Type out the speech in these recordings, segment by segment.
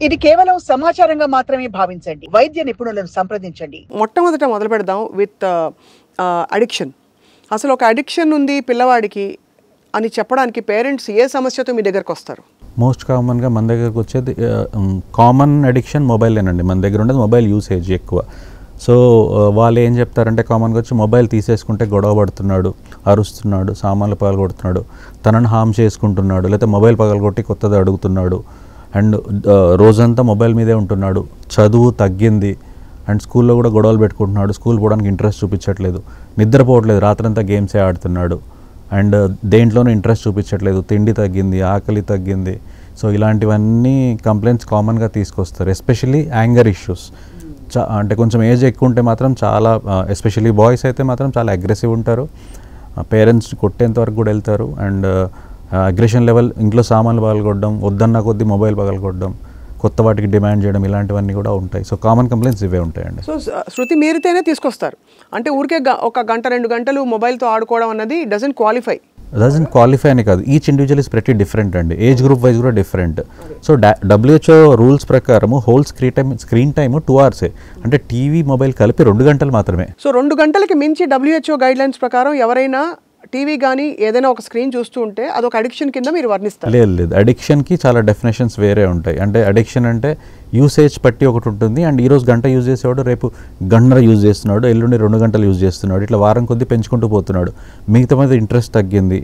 ఇది కేవలం సమాచారంగా మాత్రమే భావించండి. వైద్య నిపుణులను సంప్రదించండి. మొట్టమొదట మొదలు పెడదాం విత్ అడిక్షన్. అసలు ఒక అడిక్షన్ ఉంది పిల్లవాడికి అని చెప్పడానికి పేరెంట్స్ ఏ సమస్యతో మీ దగ్గరకు వస్తారు? మోస్ట్ కామన్గా మన దగ్గరకు వచ్చేది కామన్ అడిక్షన్ మొబైలేనండి. మన దగ్గర ఉండేది మొబైల్ యూసేజ్ ఎక్కువ. సో వాళ్ళు ఏం చెప్తారంటే కామన్గా వచ్చి మొబైల్ తీసేసుకుంటే గొడవ పడుతున్నాడు, అరుస్తున్నాడు, సామాన్లు పగలగొడుతున్నాడు, తనను హామ్ చేసుకుంటున్నాడు, లేకపోతే మొబైల్ పగలగొట్టి కొత్తది అడుగుతున్నాడు, అండ్ రోజంతా మొబైల్ మీదే ఉంటున్నాడు, చదువు తగ్గింది, అండ్ స్కూల్లో కూడా గొడవలు పెట్టుకుంటున్నాడు, స్కూల్ పోవడానికి ఇంట్రెస్ట్ చూపించట్లేదు, నిద్రపోవట్లేదు, రాత్రంతా గేమ్సే ఆడుతున్నాడు, అండ్ దేంట్లోనూ ఇంట్రెస్ట్ చూపించట్లేదు, తిండి తగ్గింది, ఆకలి తగ్గింది. సో ఇలాంటివన్నీ కంప్లైంట్స్ కామన్గా తీసుకొస్తారు. Especially anger issues. అంటే కొంచెం ఏజ్ ఎక్కువ ఉంటే మాత్రం చాలా, ఎస్పెషల్లీ బాయ్స్ అయితే మాత్రం చాలా అగ్రెసివ్ ఉంటారు, పేరెంట్స్ కొట్టేంత వరకు కూడా వెళ్తారు, అండ్ అగ్రెషన్ లెవెల్, ఇంట్లో సామాన్లు పగలగొట్టడం, వద్దన్న కొద్దీ మొబైల్ పగలగొట్టడం, కొత్త వాటికి డిమాండ్ చేయడం, ఇలాంటివన్నీ కూడా ఉంటాయి. సో కామన్ కంప్లైంట్స్ ఇవే ఉంటాయండి. సో శృతి మీరితేనే తీసుకొస్తారు అంటే ఊరికే ఒక గంట 2 గంటలు మొబైల్తో ఆడుకోవడం అన్నది డజంట్ క్వాలిఫై అని కాదు. ఈచ్ ఇండివిజువల్ ఇస్ ప్రతి డిఫరెంట్ అండి. ఏజ్ గ్రూప్ వైజ్ కూడా డిఫరెంట్. సో WHO రూల్స్ ప్రకారము హోల్ స్క్రీన్ టైమ్ 2 hours. అంటే టీవీ మొబైల్ కలిపి 2 గంటలు మాత్రమే. సో 2 గంటలకి మించి WHO గైడ్లైన్స్ ప్రకారం ఎవరైనా టీవీ కానీ ఏదైనా ఒక స్క్రీన్ చూస్తూ ఉంటే అదొక అడిక్షన్ కింద మీరు వర్ణిస్తారు? లేదు, అడిక్షన్కి చాలా డెఫినేషన్స్ వేరే ఉంటాయి. అంటే అడిక్షన్ అంటే యూసేజ్ పట్టి ఒకటి ఉంటుంది, అండ్ ఈరోజు గంట యూజ్ చేసేవాడు రేపు గంటన్నర యూజ్ చేస్తున్నాడు, ఎల్లుండి 2 గంటలు యూజ్ చేస్తున్నాడు, ఇట్లా వారం కొద్దీ పెంచుకుంటూ పోతున్నాడు. మిగతా మీద ఇంట్రెస్ట్ తగ్గింది,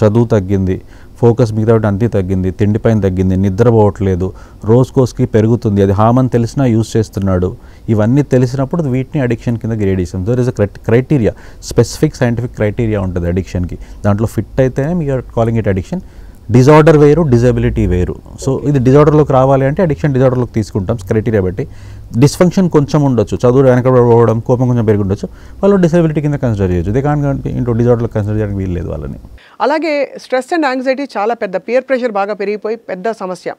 చదువు తగ్గింది, ఫోకస్ మిగతా అంతే తగ్గింది, తిండిపైన తగ్గింది, నిద్రపోవట్లేదు, రోజుకోసుకి పెరుగుతుంది, అది హామ్ అని తెలిసినా యూజ్ చేస్తున్నాడు. ఇవన్నీ తెలిసినప్పుడు వీటిని అడిక్షన్ కింద గ్రేడ్ చేసాం. So there is a criteria, specific scientific criteria ఉంటుంది అడిక్షన్కి. దాంట్లో ఫిట్ అయితేనే we're calling it addiction. Disorder వేరు, డిజబిలిటీ వేరు. సో ఇది డిజార్డర్లోకి రావాలి అంటే అడిక్షన్ డిజార్డర్లోకి తీసుకుంటాం క్రైటీరియా బట్టి. డిస్ఫంక్షన్ కొంచెం ఉండొచ్చు, చదువు వెనకబడిపోవడం, కోపం కొంచెం పెరిగి ఉండొచ్చు, వాళ్ళు డిసబిలిటీ కింద కన్సిడర్ చేయొచ్చు. దే కాన్ ఇంటూ డిజార్డర్లో కన్సిడర్ చేయడానికి వీల్లేదు వాళ్ళని. అలాగే స్ట్రెస్ అండ్ యాంగ్జైటీ చాలా పెద్ద, పియర్ ప్రెషర్ బాగా పెరిగిపోయి పెద్ద సమస్య.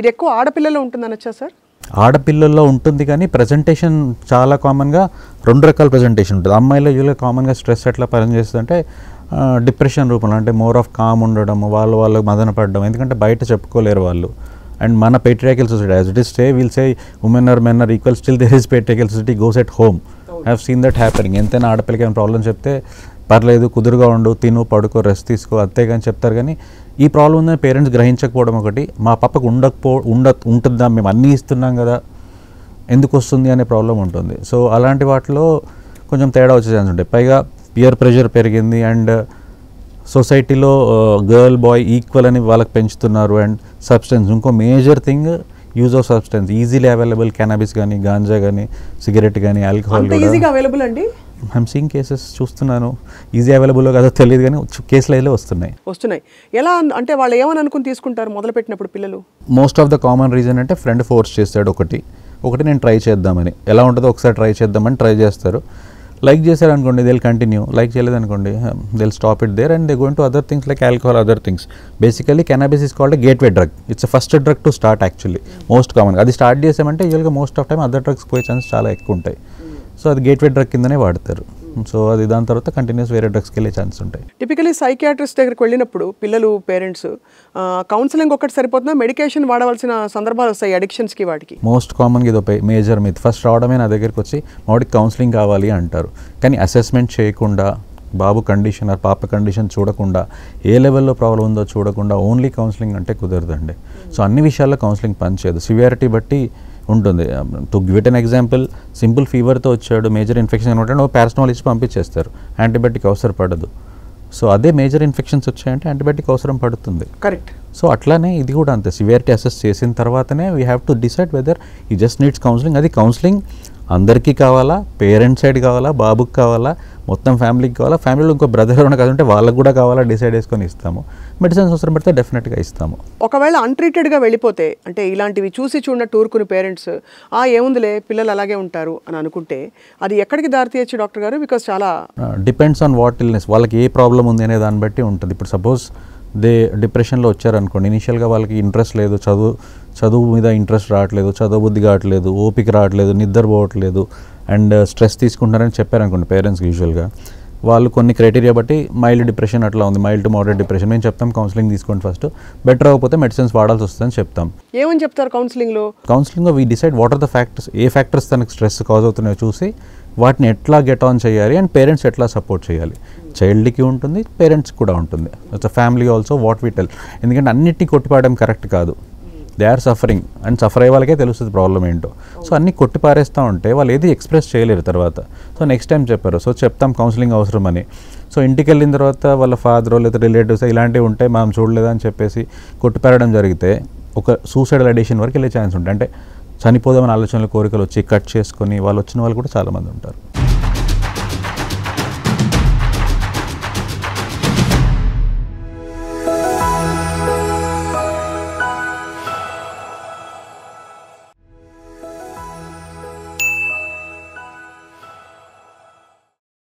ఇది ఎక్కువ ఆడపిల్లల్లో ఉంటుందనొచ్చా సార్? ఆడపిల్లల్లో ఉంటుంది, కానీ ప్రజెంటేషన్ చాలా కామన్గా 2 రకాల ప్రజెంటేషన్ ఉంటుంది. అమ్మాయిలో యూజువల్గా కామన్గా స్ట్రెస్ ఎట్లా పనిచేస్తుందంటే డిప్రెషన్ రూపంలో, అంటే మోర్ ఆఫ్ కామ్ ఉండడం, వాళ్ళకు మదన పడడం, ఎందుకంటే బయట చెప్పుకోలేరు వాళ్ళు. అండ్ మన patriarchal society, as it is say, we'll say women or men are equal, still there is patriarchal society goes at home. I have seen that happening. ఎంతైనా ఆడపిల్లకి ఏమైనా ప్రాబ్లం చెప్తే పర్లేదు, కుదురుగా ఉండు, తిను, పడుకో, రెస్ట్ తీసుకో, అంతేగాని చెప్తారు. కానీ ఈ ప్రాబ్లం ఉందని పేరెంట్స్ గ్రహించకపోవడం ఒకటి, మా పాపకు ఉంటుందా, మేము అన్నీ ఇస్తున్నాం కదా, ఎందుకు వస్తుంది అనే ప్రాబ్లం ఉంటుంది. సో అలాంటి వాటిలో కొంచెం తేడా వచ్చే ఛాన్స్ ఉంటాయి. పైగా పియర్ ప్రెషర్ పెరిగింది, అండ్ సొసైటీలో గర్ల్ బాయ్ ఈక్వల్ అని వాళ్ళకి పెంచుతున్నారు. అండ్ సబ్స్టెన్స్, ఇంకో major thing use of substance, easily available, cannabis కానీ, గాంజా కానీ, సిగరెట్ కానీ, ఆల్కహాల్ ఈజీగా అవైలబుల్ అండి. ఐఎమ్ సీయింగ్ కేసెస్ చూస్తున్నాను. ఈజీ అవైలబుల్ కాదో తెలియదు, కానీ కేసులు అయితే వస్తున్నాయి. ఎలా అంటే వాళ్ళు ఏమని అనుకుని తీసుకుంటారు మొదలు పెట్టినప్పుడు పిల్లలు? Most of the common reason అంటే ఫ్రెండ్ ఫోర్స్ చేస్తాడు, ఒకటి నేను ట్రై చేద్దామని, ఎలా ఉంటుందో ఒకసారి ట్రై చేద్దామని ట్రై చేస్తారు. లైక్ చేశారు అనుకోండి, దే విల్ కంటిన్యూ. లైక్ చేయలేదు అనుకోండి, they will stop it there, and they going to other things like alcohol, other things. Basically cannabis is called gateway drug. It's first drug to start actually. Most కామన్గా అది start చేసామంటే యూజువల్గా most of time other drugs పోయే chance చాలా ఎక్కువ ఉంటాయి. So అది gateway drug కిందనే వాడతారు. సో అది దాని తర్వాత కంటిన్యూస్ వేరే డ్రగ్స్కి వెళ్ళే ఛాన్స్ ఉంటాయి. టిపికలీ సైకియాట్రిస్ట్ దగ్గరికి వెళ్ళినప్పుడు పిల్లలు, పేరెంట్స్ కౌన్సిలింగ్ ఒకటి సరిపోతుందా, మెడికేషన్ వాడవలసిన సందర్భాలు వస్తాయి అడిక్షన్స్కి వాటికి? మోస్ట్ కామన్గా ఇది ఒక మేజర్ మిత్. ఫస్ట్ రావడమే నా దగ్గరికి వచ్చి వాడికి కౌన్సిలింగ్ కావాలి అంటారు, కానీ అసెస్మెంట్ చేయకుండా, బాబు కండిషన్ ఆర్ పాప కండిషన్ చూడకుండా, ఏ లెవెల్లో ప్రాబ్లం ఉందో చూడకుండా ఓన్లీ కౌన్సిలింగ్ అంటే కుదరదండి. సో అన్ని విషయాల్లో కౌన్సిలింగ్ పనిచేయదు, సివియారిటీ బట్టి ఉంటుంది. To give it an example, simple ఫీవర్తో వచ్చాడు, మేజర్ ఇన్ఫెక్షన్ అనుకుంటే పారాసిటమాల్ ఇచ్చి పంపించేస్తారు, యాంటీబయాటిక్ అవసరం పడదు. సో అదే మేజర్ ఇన్ఫెక్షన్స్ వచ్చాయంటే యాంటీబయాటిక్ అవసరం పడుతుంది. కరెక్ట్. సో అట్లానే ఇది కూడా అంతే, సివియారిటీ అసెస్ చేసిన తర్వాతనే we have to decide whether ఈ జస్ట్ నీడ్స్ కౌన్సిలింగ్. అది కౌన్సిలింగ్ అందరికీ కావాలా, పేరెంట్స్ సైడ్ కావాలా, బాబుకి కావాలా, మొత్తం ఫ్యామిలీకి కావాలా, ఫ్యామిలీలో ఇంకో బ్రదర్ ఎవరైనా కాదంటే వాళ్ళకు కూడా కావాలా, డిసైడ్ చేసుకొని ఇస్తాము. మెడిసిన్స్ అవసరం పడితే డెఫినెట్గా ఇస్తాము. ఒకవేళ అన్ట్రీటెడ్గా వెళ్ళిపోతే, అంటే ఇలాంటివి చూసి చూడనట్టు ఊరుకుని పేరెంట్స్ ఏముందిలే పిల్లలు అలాగే ఉంటారు అని అనుకుంటే అది ఎక్కడికి దారితీయచ్చు డాక్టర్ గారు? బికాస్ చాలా డిపెండ్స్ ఆన్ వాట్ ఇల్నెస్, వాళ్ళకి ఏ ప్రాబ్లం ఉంది అనే దాన్ని బట్టి ఉంటుంది. ఇప్పుడు సపోజ్ డిప్రెషన్లో వచ్చారనుకోండి, ఇనిషియల్గా వాళ్ళకి ఇంట్రెస్ట్ లేదు, చదువు మీద ఇంట్రెస్ట్ రావట్లేదు, చదువు బుద్ధి కావట్లేదు, ఓపిక రావట్లేదు, నిద్రపోవట్లేదు, అండ్ స్ట్రెస్ తీసుకుంటారని చెప్పారనుకోండి పేరెంట్స్కి యూజువల్గా, వాళ్ళు కొన్ని క్రైటీరియా బట్టి మైల్డ్ డిప్రెషన్ అట్లా ఉంది, మైల్డ్ టు మోడరేట్ డిప్రెషన్. మేము చెప్తాం కౌన్సిలింగ్ తీసుకోండి ఫస్ట్, బెటర్ అవ్వకపోతే మెడిసిన్స్ వాడాల్సి వస్తుందని చెప్తాం. ఏమని చెప్తారు కౌన్సిలింగ్లో? కౌన్సిలింగ్లో we decide what are the factors, ఏ ఫ్యాక్టర్స్ తనకు స్ట్రెస్ కాజ్ అవుతున్నాయో చూసి వాటిని ఎట్లా గెట్ ఆన్ చేయాలి అండ్ పేరెంట్స్ ఎట్లా సపోర్ట్ చేయాలి. చైల్డ్కి ఉంటుంది, పేరెంట్స్కి కూడా ఉంటుంది. It's family also what we tell. ఎందుకంటే అన్నిటినీ కొట్టిపాడడం కరెక్ట్ కాదు. They are suffering and suffer అయ్యే వాళ్ళకే తెలుస్తుంది ప్రాబ్లం ఏంటో. సో అన్నీ కొట్టిపారేస్తూ ఉంటే వాళ్ళు ఏది ఎక్స్ప్రెస్ చేయలేరు తర్వాత. సో నెక్స్ట్ టైం చెప్పారు, సో చెప్తాం కౌన్సిలింగ్ అవసరమని. సో ఇంటికి వెళ్ళిన తర్వాత వాళ్ళ ఫాదర్ లేదా రిలేటివ్స్ ఇలాంటివి ఉంటే మనం చూడలేదా అని చెప్పేసి కొట్టిపారడం జరిగితే ఒక సూసైడల్ అడిషన్ వరకు వెళ్ళే ఛాన్స్ ఉంటాయి. అంటే చనిపోదామని ఆలోచనలు కోరికలు వచ్చి కట్ చేసుకొని వాళ్ళు వచ్చిన వాళ్ళు కూడా చాలామంది ఉంటారు.